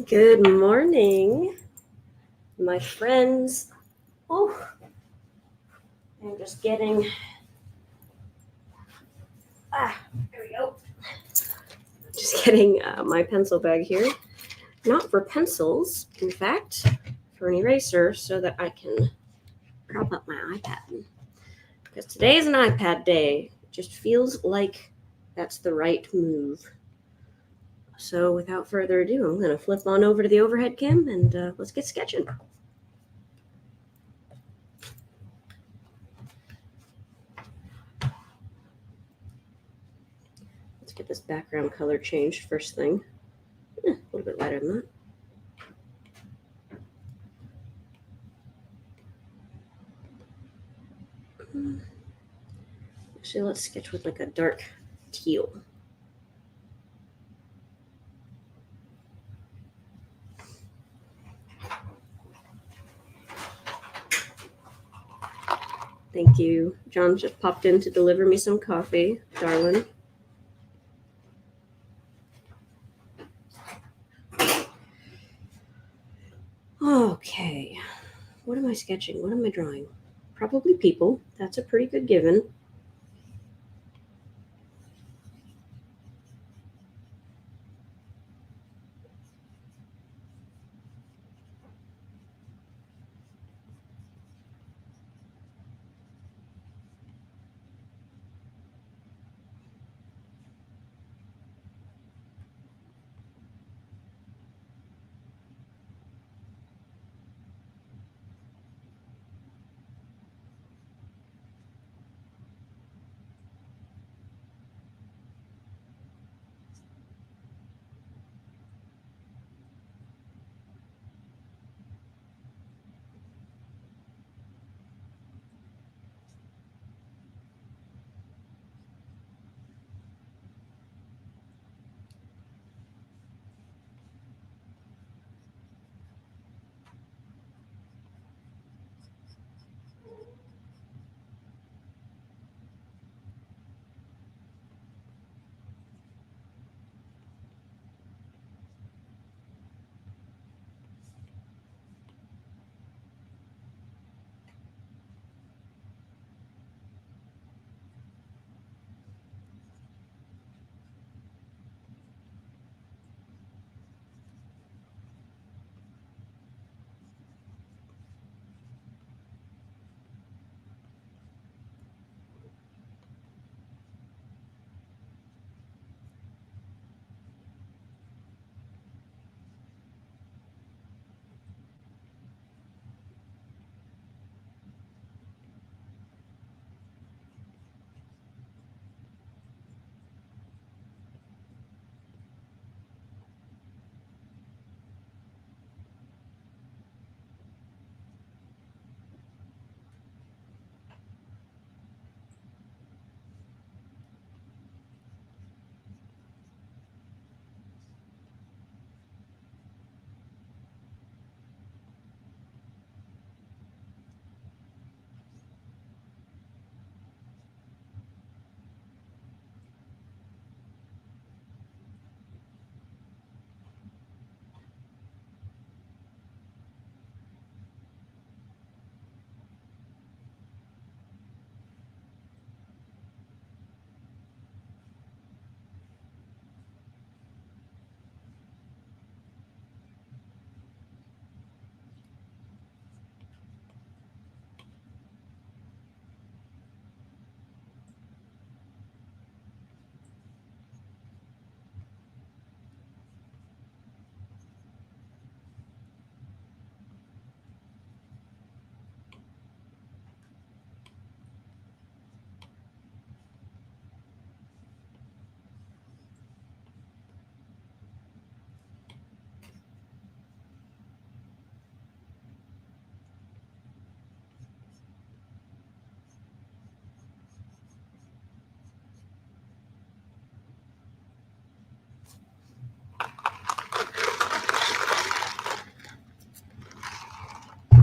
Good morning, my friends. Oh, I'm just getting. There we go. Just getting my pencil bag here. Not for pencils, in fact, for an eraser so that I can prop up my iPad. Because today is an iPad day. It just feels like that's the right move. So without further ado, I'm going to flip on over to the overhead cam and let's get sketching. Let's get this background color changed first thing. A little bit lighter than that. Actually, let's sketch with like a dark teal. Thank you. John just popped in to deliver me some coffee, darling. Okay. What am I sketching? What am I drawing? Probably people. That's a pretty good given.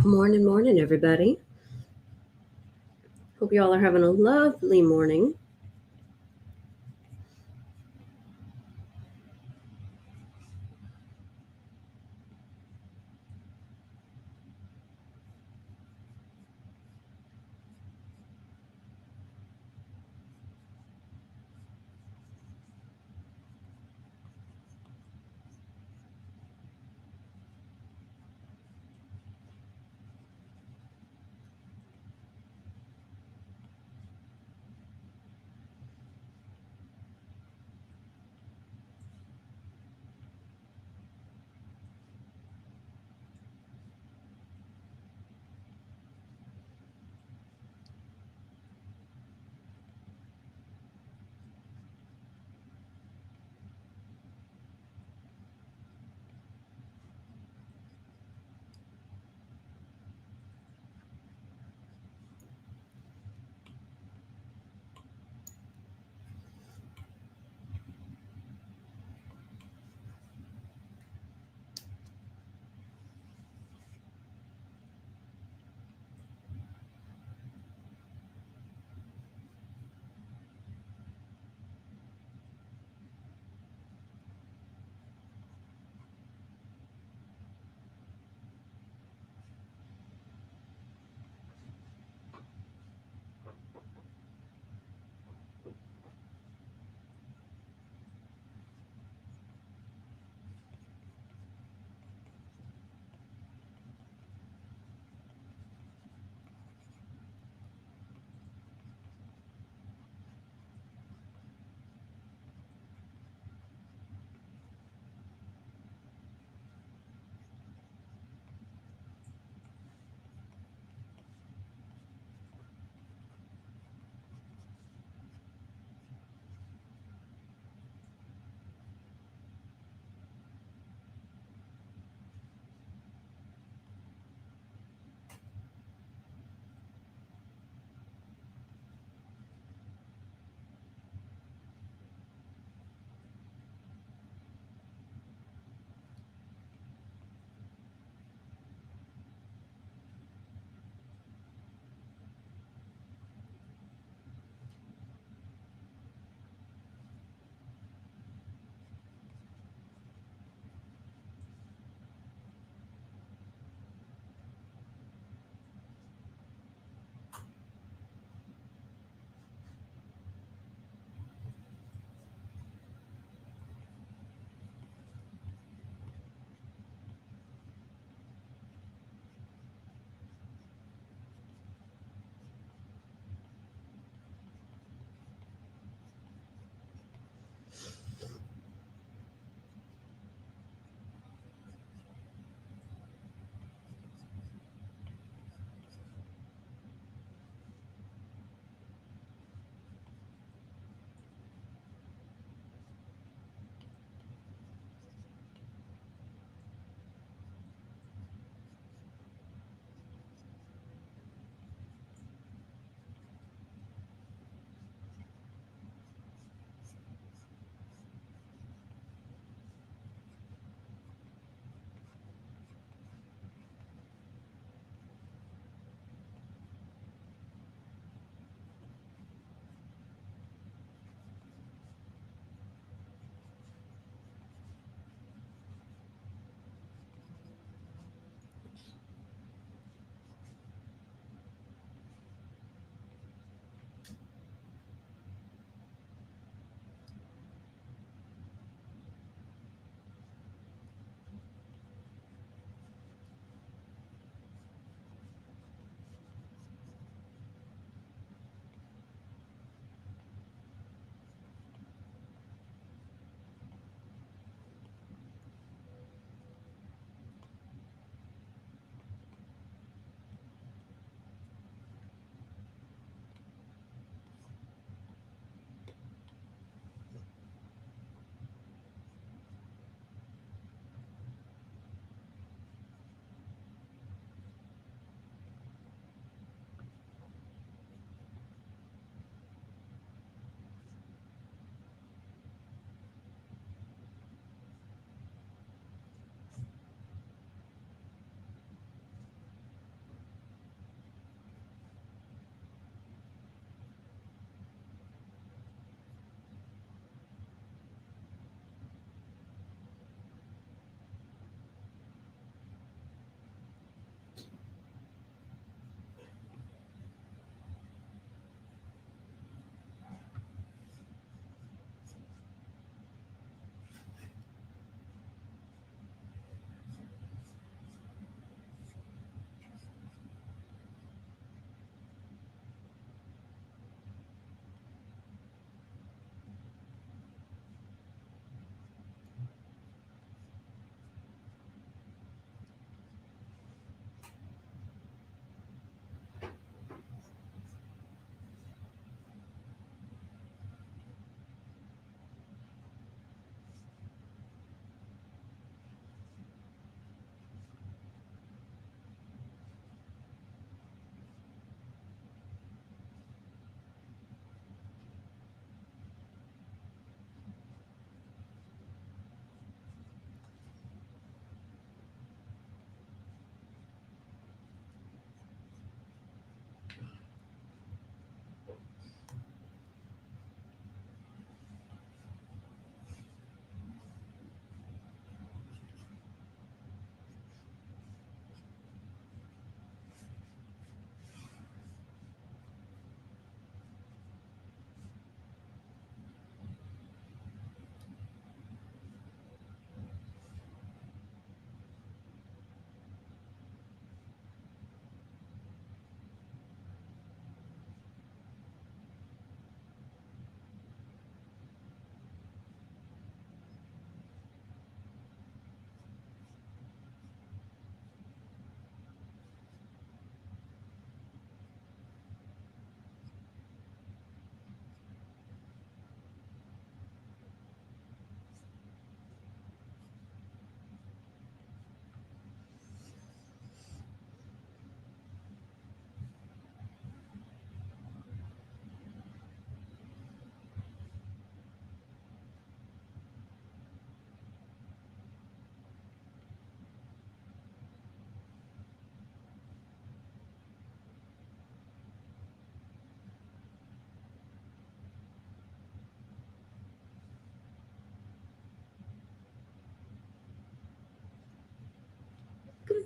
Morning, morning, everybody. Hope you all are having a lovely morning.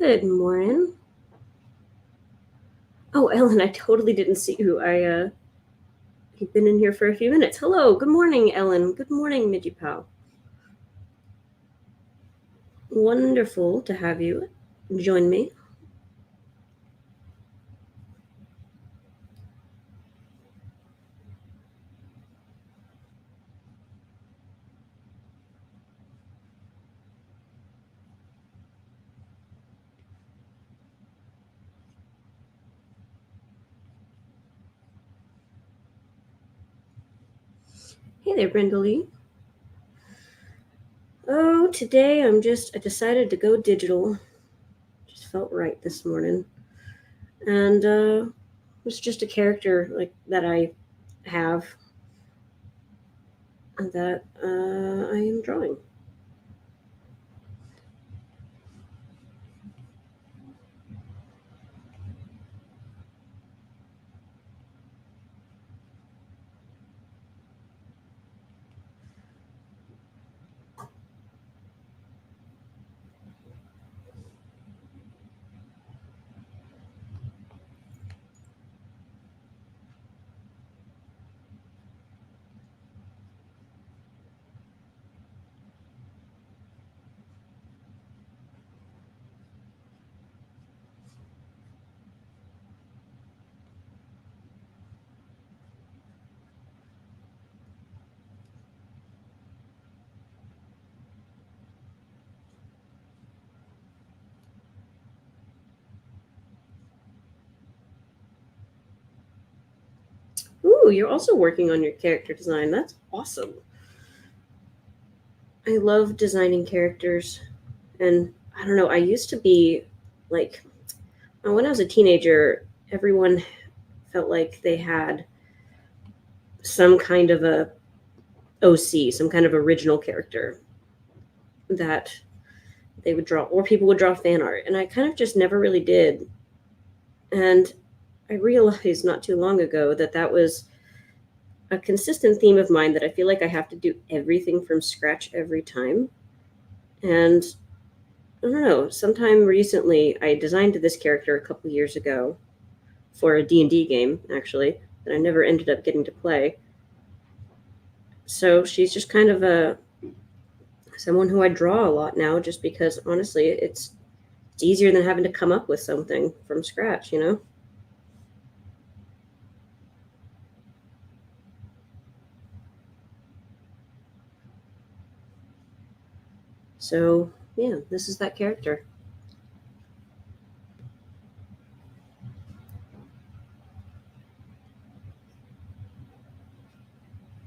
Good morning. Oh, Ellen, I totally didn't see you. You've been in here for a few minutes. Hello. Good morning, Ellen. Good morning, Midgie Pal. Wonderful to have you join me. Hey there, Brenda Lee. Oh, today I decided to go digital. Just felt right this morning. And it's just a character like that I have that I am drawing. Ooh, you're also working on your character design. That's awesome. I love designing characters. And I don't know, I used to be like, when I was a teenager, everyone felt like they had some kind of a OC, some kind of original character that they would draw, or people would draw fan art. And I kind of just never really did. And I realized not too long ago that that was a consistent theme of mine, that I feel like I have to do everything from scratch every time. And I don't know, sometime recently I designed this character a couple years ago for a D&D game, actually, that I never ended up getting to play. So she's just kind of a someone who I draw a lot now, just because honestly it's easier than having to come up with something from scratch, you know? So yeah, this is that character.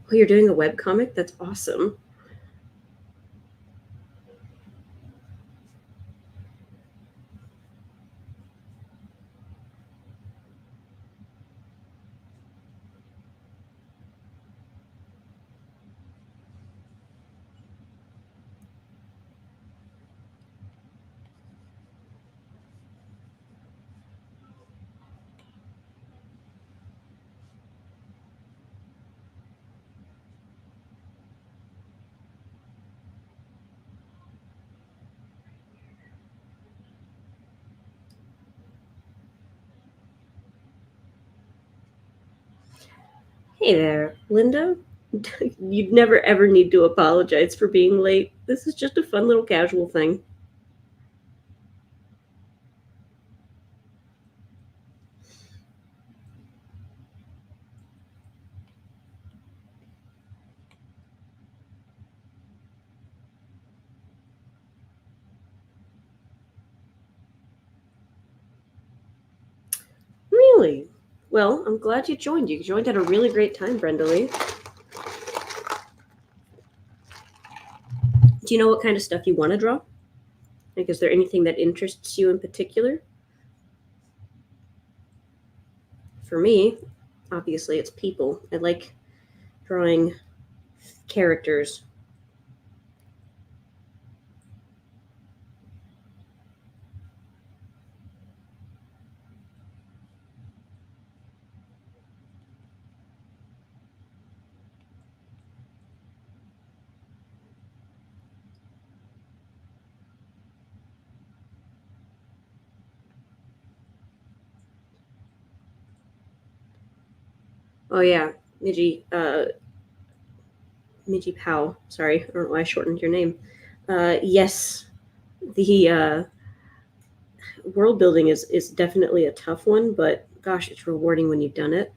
Oh, you're doing a web comic? That's awesome. Hey there, Linda. You'd never ever need to apologize for being late. This is just a fun little casual thing. Really? Well, I'm glad you joined. You joined at a really great time, Brenda Lee. Do you know what kind of stuff you want to draw? Like, is there anything that interests you in particular? For me, obviously, it's people. I like drawing characters. Oh yeah, Miji Powell. Sorry, I don't know why I shortened your name. Yes, the world building is definitely a tough one, but gosh, it's rewarding when you've done it.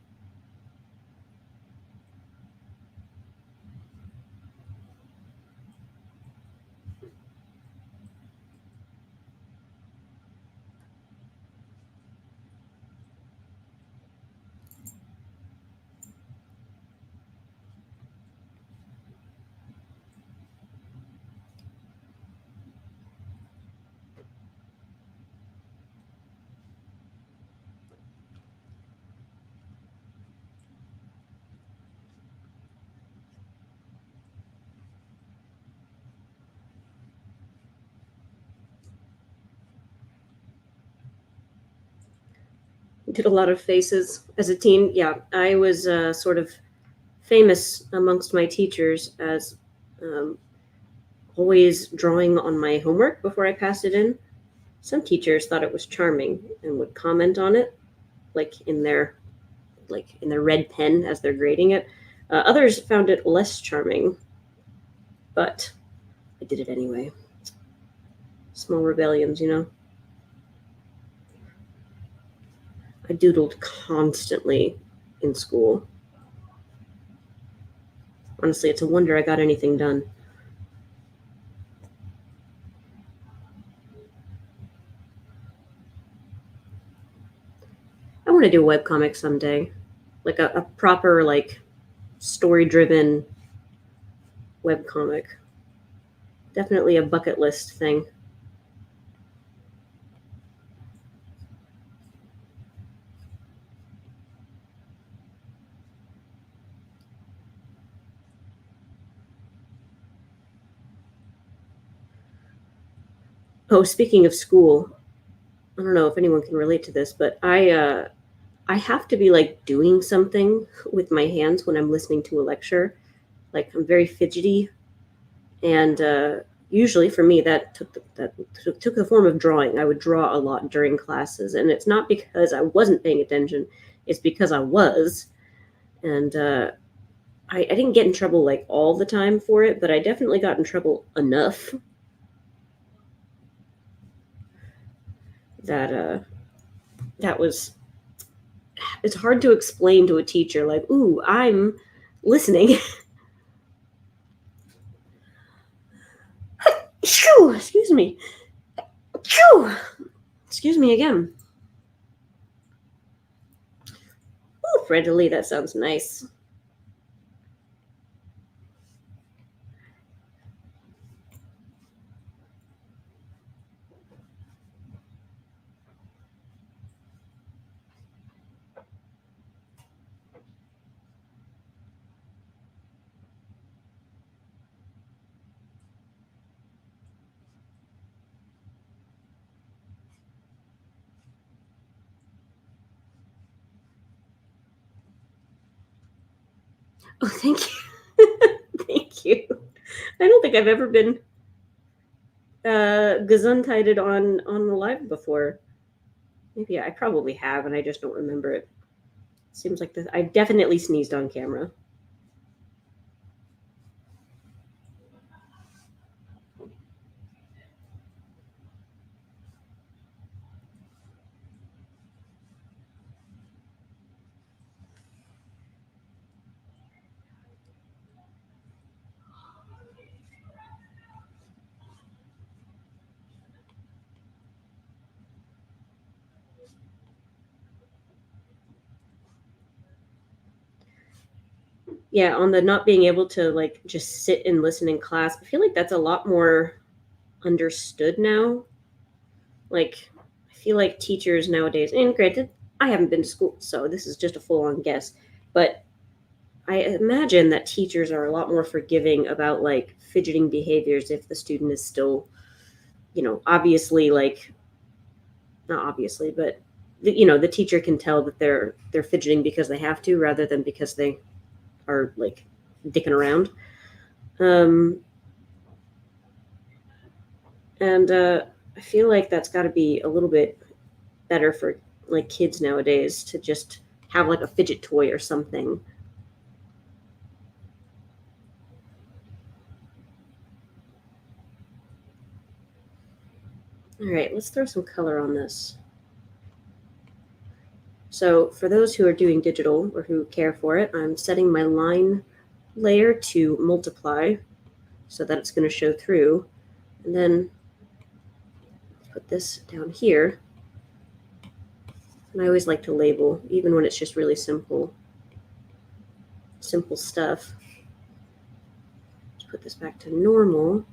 Did a lot of faces as a teen. Yeah, I was sort of famous amongst my teachers as um, always drawing on my homework before I passed it in. Some teachers thought it was charming and would comment on it, like in their red pen as they're grading it. Others found it less charming, but I did it anyway. Small rebellions, you know. I doodled constantly in school. Honestly, it's a wonder I got anything done. I want to do a webcomic someday, like a proper like story-driven webcomic. Definitely a bucket list thing. Oh, speaking of school, I don't know if anyone can relate to this, but I have to be like doing something with my hands when I'm listening to a lecture. Like I'm very fidgety, and usually for me that took the form of drawing. I would draw a lot during classes, and it's not because I wasn't paying attention; it's because I was. And I didn't get in trouble like all the time for it, but I definitely got in trouble enough that that was it's hard to explain to a teacher like, "Ooh, I'm listening." Phew, excuse me. Phew, excuse me again. Ooh, friendly, that sounds nice. Oh, thank you. Thank you. I don't think I've ever been gesundheided on the live before. Maybe I probably have, and I just don't remember it. Seems like I definitely sneezed on camera. Yeah, on the not being able to like just sit and listen in class, I feel like that's a lot more understood now. Like, I feel like teachers nowadays, and granted, I haven't been to school, so this is just a full on guess, but I imagine that teachers are a lot more forgiving about like fidgeting behaviors if the student is still, obviously like not obviously, but the teacher can tell that they're fidgeting because they have to rather than because they are like dicking around. Um, and I feel like that's got to be a little bit better for like kids nowadays to just have like a fidget toy or something. All right, let's throw some color on this. So for those who are doing digital or who care for it, I'm setting my line layer to multiply so that it's going to show through. And then put this down here. And I always like to label, even when it's just really simple stuff. Let's put this back to normal.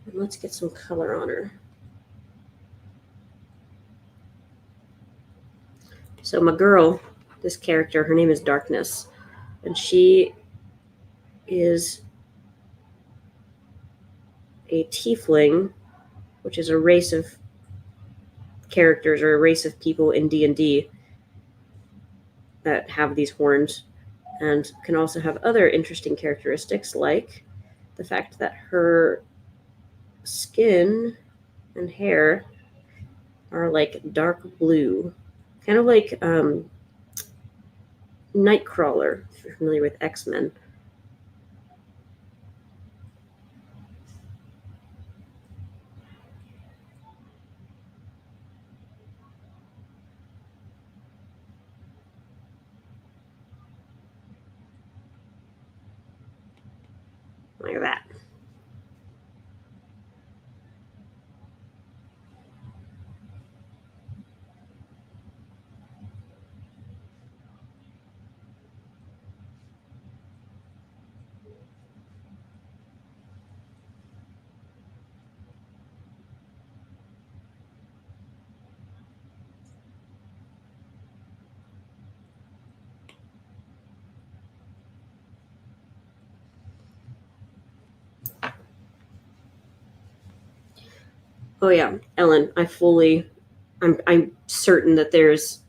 And let's get some color on her. So my girl, this character, her name is Darkness. And she is a tiefling, which is a race of characters or a race of people in D&D that have these horns, and can also have other interesting characteristics, like the fact that her skin and hair are like dark blue, kind of like Nightcrawler, if you're familiar with X-Men. Like that. Oh yeah, Ellen, I'm certain that there's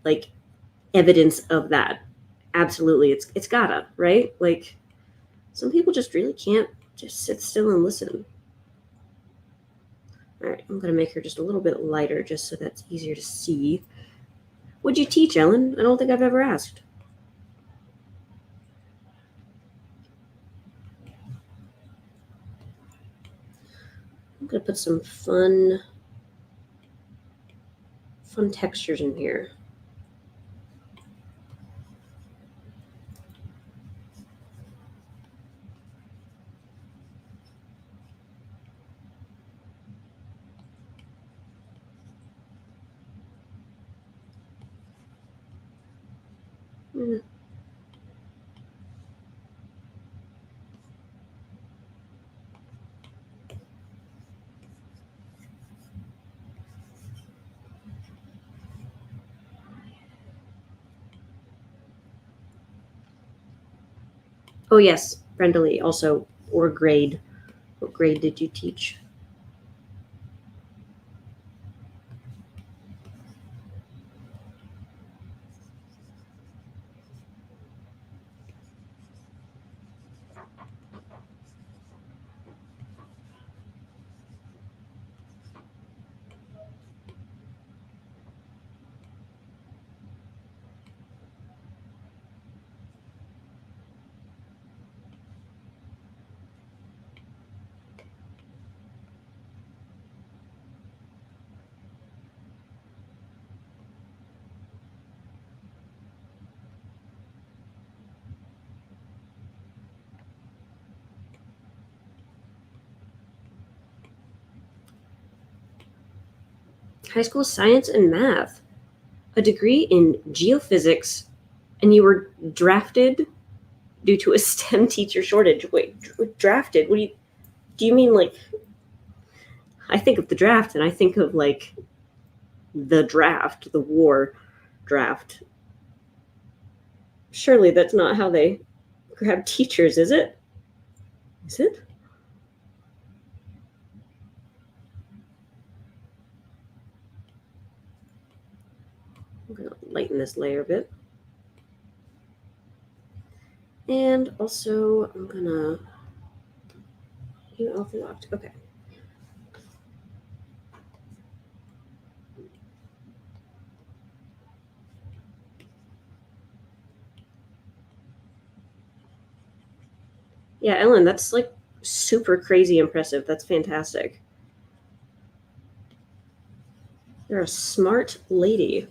like evidence of that. Absolutely, it's gotta, right? Like some people just really can't just sit still and listen. All right, I'm gonna make her just a little bit lighter, just so that's easier to see. What'd you teach, Ellen? I don't think I've ever asked. I'm gonna put some fun textures in here. Mm. Oh yes, Brenda Lee. Also, or grade. What grade did you teach? High school science and math. A degree in geophysics, and you were drafted due to a STEM teacher shortage. Wait, drafted? What do you mean like I think of the draft and I think of like the draft, the war draft. Surely that's not how they grab teachers, is it? Is it? I'm going to lighten this layer a bit. And also, I'm going to off locked. Okay. Yeah, Ellen, that's like super crazy impressive. That's fantastic. You're a smart lady.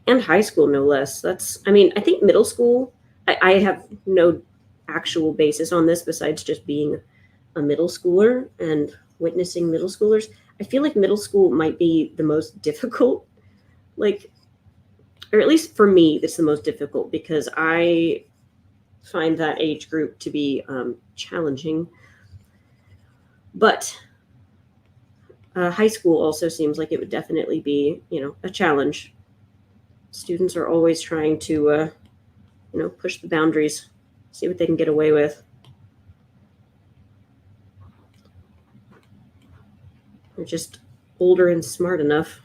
And high school, no less. That's, I mean, I think middle school, I have no actual basis on this besides just being a middle schooler and witnessing middle schoolers. I feel like middle school might be the most difficult, like, or at least for me, that's the most difficult because I find that age group to be challenging. But high school also seems like it would definitely be, a challenge. Students are always trying to, push the boundaries, see what they can get away with. They're just older and smart enough.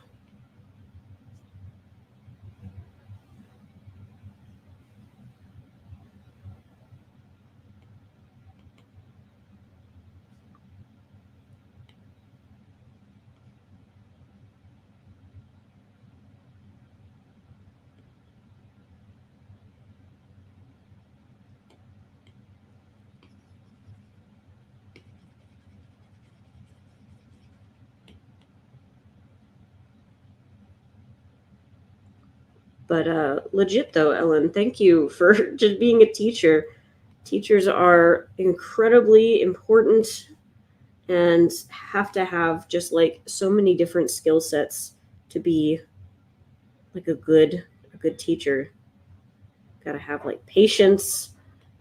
But legit though, Ellen, thank you for just being a teacher. Teachers are incredibly important and have to have just like so many different skill sets to be like a good teacher. Got to have like patience,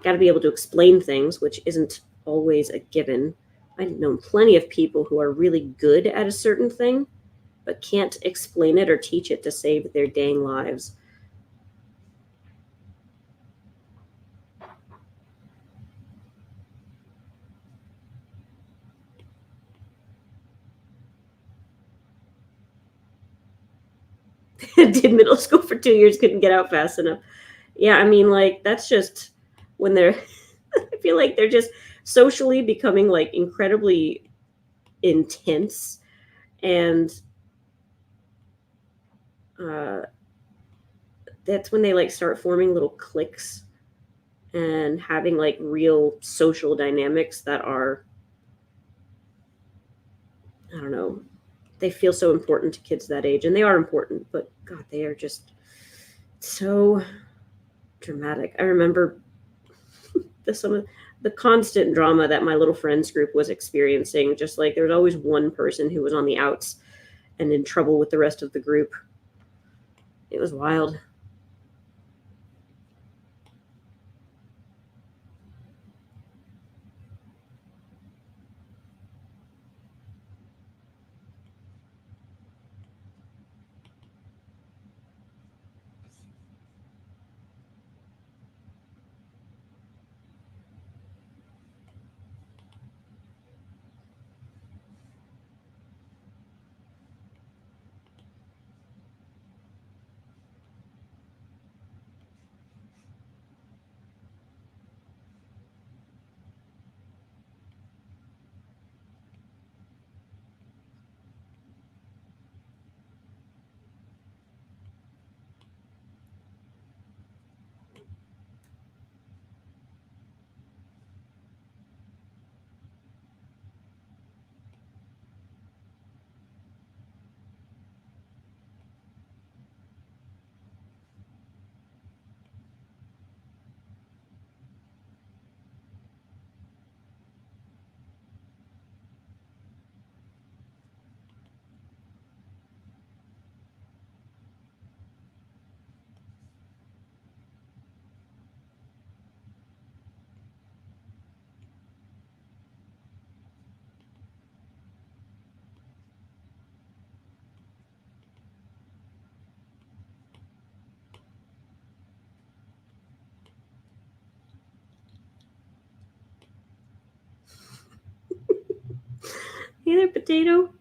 got to be able to explain things, which isn't always a given. I've known plenty of people who are really good at a certain thing but can't explain it or teach it to save their dang lives. Did middle school for 2 years, couldn't get out fast enough. Yeah, I mean, like, that's just when they're, I feel like they're just socially becoming like incredibly intense. And uh, that's when they like start forming little cliques and having like real social dynamics that are, I don't know, they feel so important to kids that age. And they are important, but God, they are just so dramatic. I remember some of the constant drama that my little friends group was experiencing. Just like there was always one person who was on the outs and in trouble with the rest of the group. It was wild. Hey there, potato.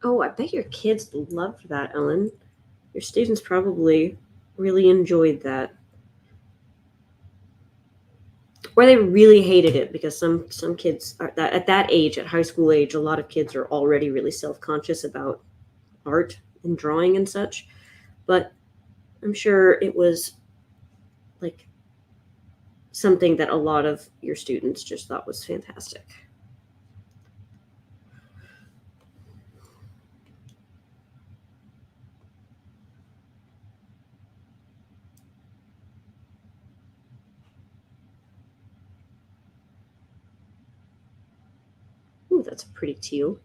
Oh, I bet your kids loved that, Ellen. Your students probably really enjoyed that. Or they really hated it because some kids are that at that age, at high school age, a lot of kids are already really self-conscious about art and drawing and such. But I'm sure it was like something that a lot of your students just thought was fantastic. Ooh, that's a pretty teal.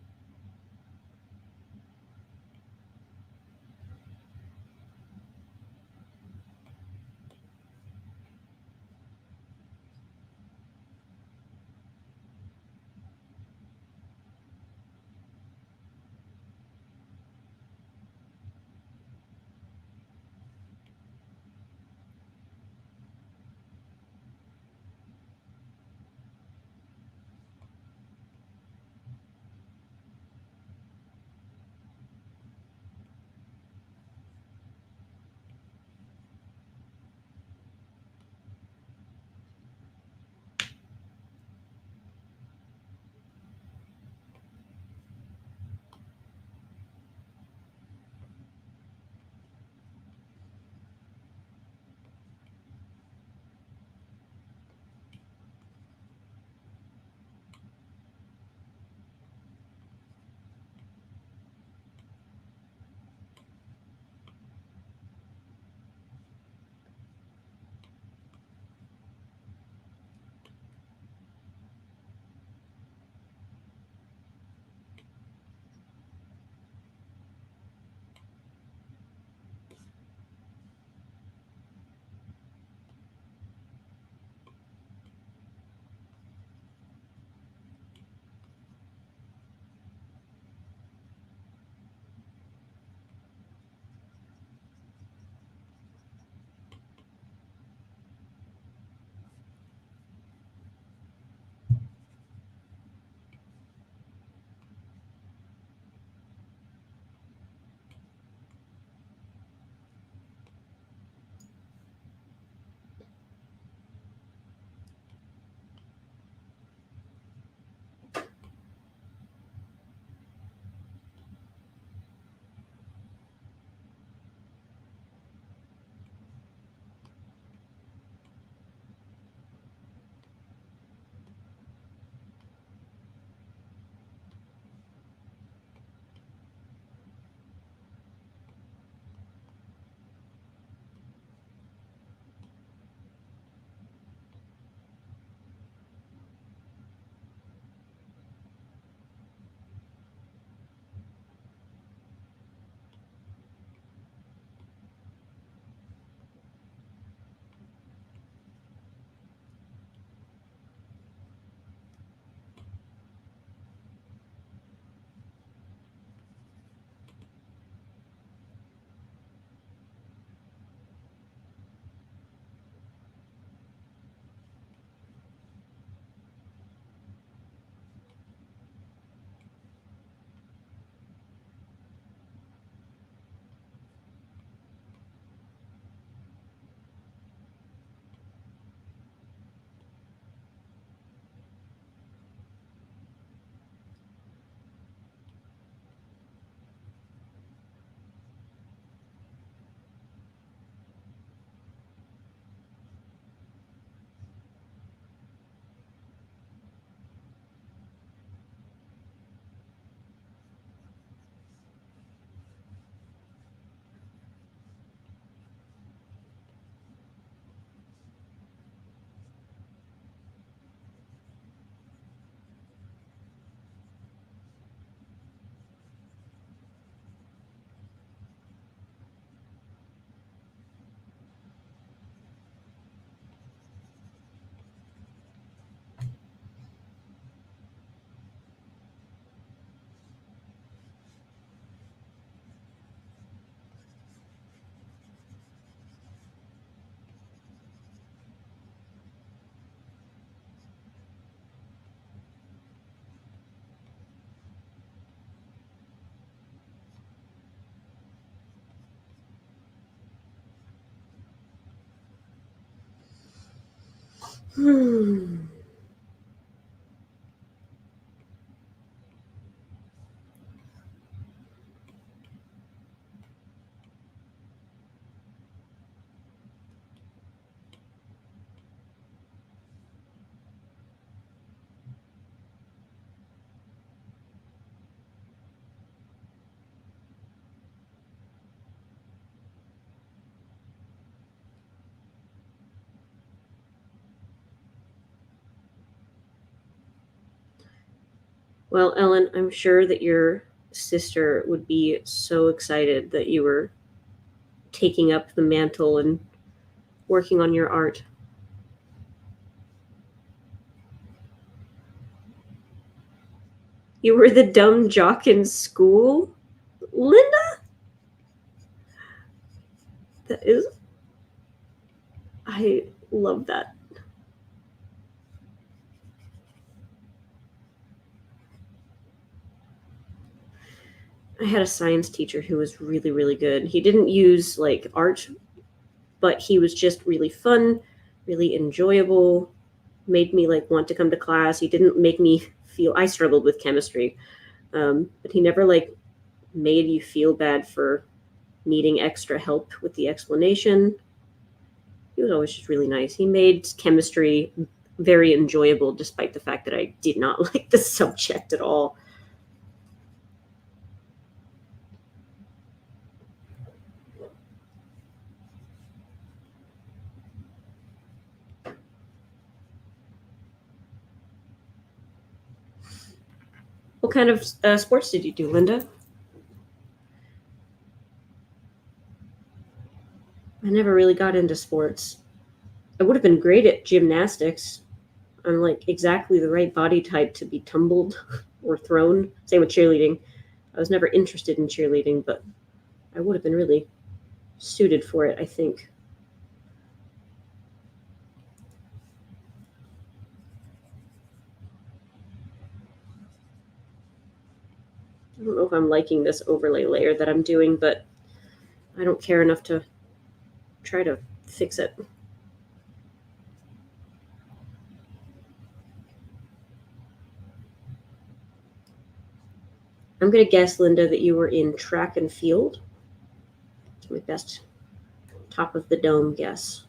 Hmm. Well, Ellen, I'm sure that your sister would be so excited that you were taking up the mantle and working on your art. You were the dumb jock in school? Linda? That is, I love that. I had a science teacher who was really, really good. He didn't use like art, but he was just really fun, really enjoyable, made me like want to come to class. He didn't make me feel, I struggled with chemistry, but he never like made you feel bad for needing extra help with the explanation. He was always just really nice. He made chemistry very enjoyable despite the fact that I did not like the subject at all. What kind of sports did you do, Linda? I never really got into sports. I would have been great at gymnastics. I'm like exactly the right body type to be tumbled or thrown. Same with cheerleading. I was never interested in cheerleading, but I would have been really suited for it, I think. I don't know if I'm liking this overlay layer that I'm doing, but I don't care enough to try to fix it. I'm going to guess, Linda, that you were in track and field. It's my best top of the dome guess.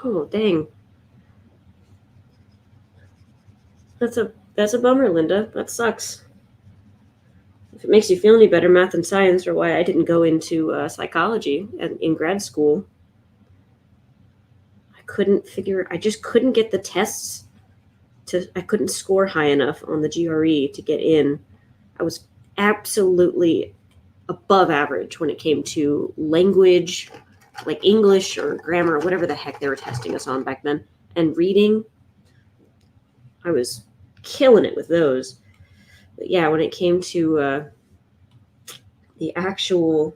Oh, dang. That's a bummer, Linda. That sucks. If it makes you feel any better, math and science are why I didn't go into psychology in grad school. I just couldn't get the tests I couldn't score high enough on the GRE to get in. I was absolutely above average when it came to language, like English or grammar, or whatever the heck they were testing us on back then. And reading, I was killing it with those. But yeah, when it came to the actual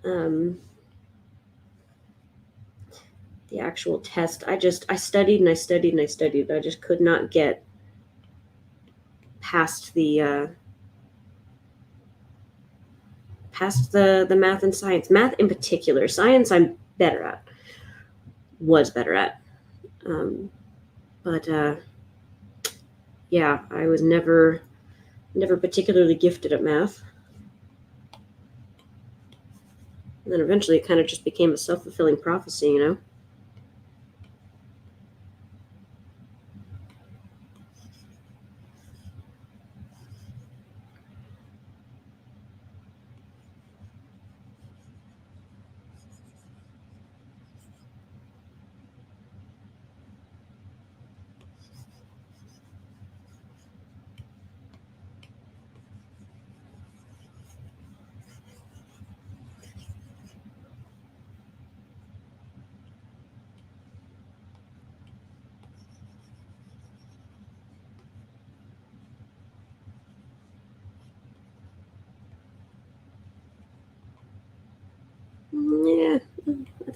um, the actual test, I studied and I studied and I studied. I just could not get past the math and science. Math in particular, science I'm better at, was better at. Um, but yeah, I was never particularly gifted at math. And then eventually it kind of just became a self fulfilling prophecy, you know?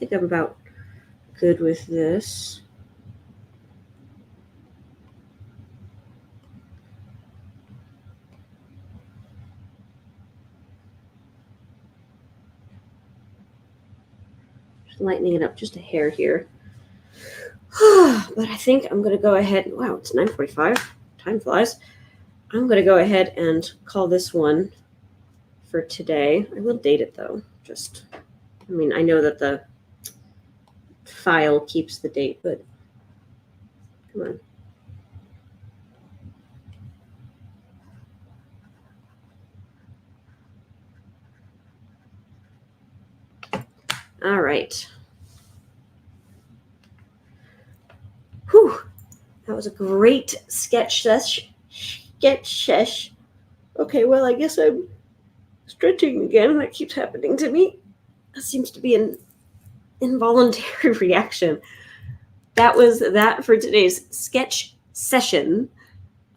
think I'm about good with this. Just lightening it up just a hair here. But I think I'm going to go ahead. Wow, it's 9:45. Time flies. I'm going to go ahead and call this one for today. I will date it though. I know that the file keeps the date, but come on. All right. Whew. That was a great sketch sesh. Okay, well, I guess I'm stretching again. That keeps happening to me. That seems to be an involuntary reaction. That was that for today's sketch session.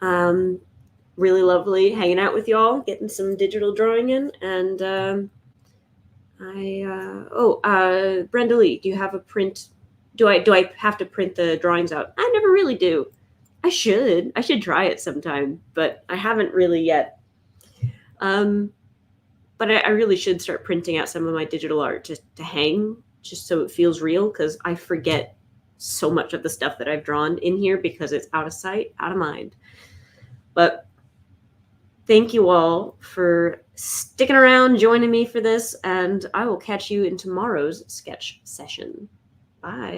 Really lovely hanging out with y'all, getting some digital drawing in, and Brenda Lee, do you have a print? Do I have to print the drawings out? I never really do. I should try it sometime, but I haven't really yet. But I really should start printing out some of my digital art just to hang, just so it feels real, because I forget so much of the stuff that I've drawn in here because it's out of sight, out of mind. But thank you all for sticking around, joining me for this, and I will catch you in tomorrow's sketch session. Bye.